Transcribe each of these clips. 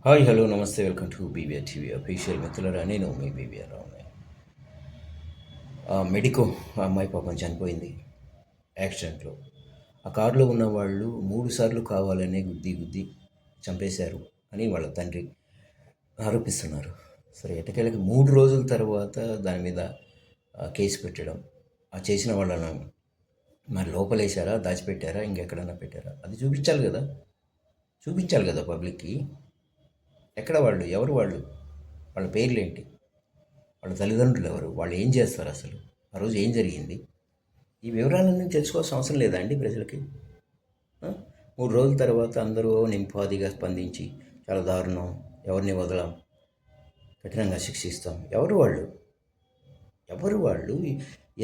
Hi hello నమస్తే welcome to BBR TV official మిత్రులరా నేను మీ బీబీఆర్ రావుని. మెడికో ఆ అమ్మాయి పాపం చనిపోయింది యాక్సిడెంట్లో. ఆ కారులో ఉన్న వాళ్ళు 3 సార్లు కావాలనే గుద్ది గుద్ది చంపేశారు అని వాళ్ళ తండ్రి ఆరోపిస్తున్నారు. సరే ఎట్టకేలకి 3 రోజుల తర్వాత దాని మీద కేసు పెట్టడం, ఆ చేసిన వాళ్ళను మరి లోపలేశారా, దాచిపెట్టారా, ఇంకెక్కడన్నా పెట్టారా, అది చూపించాలి కదా. చూపించాలి కదా పబ్లిక్కి. ఎక్కడ వాళ్ళు, ఎవరు వాళ్ళు, వాళ్ళ పేర్లేంటి, వాళ్ళ తల్లిదండ్రులు ఎవరు, వాళ్ళు ఏం చేస్తారు, అసలు ఆ రోజు ఏం జరిగింది, ఈ వివరాలన్నీ తెలుసుకోవాల్సిన అవసరం లేదా అండి ప్రజలకి? 3 రోజుల తర్వాత అందరూ నింపాదిగా స్పందించి చాలా దారుణం, ఎవరిని వదలం, కఠినంగా శిక్షిస్తాం. ఎవరు వాళ్ళు, ఎవరు వాళ్ళు,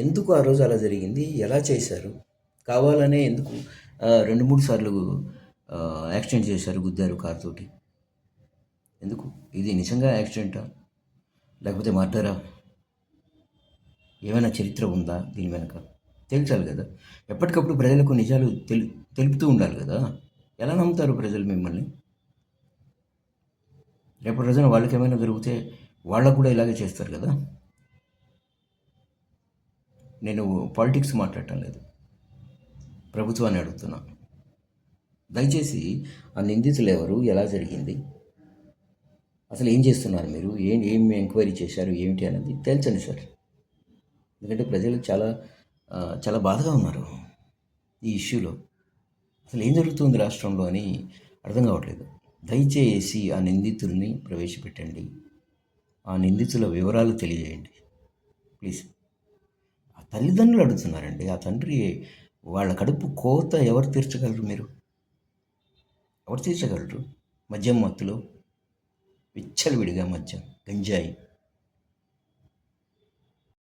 ఎందుకు ఆ రోజు అలా జరిగింది, ఎలా చేశారు, కావాలనే ఎందుకు 2-3 సార్లు యాక్సిడెంట్ చేశారు, గుద్దారు కారుతోటి? ఎందుకు? ఇది నిజంగా యాక్సిడెంటా, లేకపోతే మర్డరా, ఏమైనా చరిత్ర ఉందా దీని వెనక? తేల్చాలి కదా. ఎప్పటికప్పుడు ప్రజలకు నిజాలు తెలుపుతూ ఉండాలి కదా. ఎలా నమ్ముతారు ప్రజలు మిమ్మల్ని? రేపటి రోజున వాళ్ళకి ఏమైనా జరిగితే వాళ్ళకు కూడా ఇలాగే చేస్తారు కదా. నేను పాలిటిక్స్ మాట్లాడటం లేదు, ప్రభుత్వాన్ని అడుగుతున్నా. దయచేసి ఆ నిందితులు ఎవరు, ఎలా జరిగింది, అసలు ఏం చేస్తున్నారు మీరు, ఏం ఎంక్వైరీ చేశారు, ఏమిటి అనేది తేల్చండి సార్. ఎందుకంటే ప్రజలు చాలా చాలా బాధగా ఉన్నారు ఈ ఇష్యూలో. అసలు ఏం జరుగుతుంది రాష్ట్రంలో అని అర్థం కావట్లేదు. దయచేసి ఆ నిందితుల్ని ప్రవేశపెట్టండి, ఆ నిందితుల వివరాలు తెలియజేయండి ప్లీజ్. ఆ తల్లిదండ్రులు అడుగుతున్నారండి, ఆ తండ్రి వాళ్ళ కడుపు కోత ఎవరు తీర్చగలరు? మీరు ఎవరు తీర్చగలరు? మద్యం మత్తులో విచ్చలవిడిగా మద్యం, గంజాయి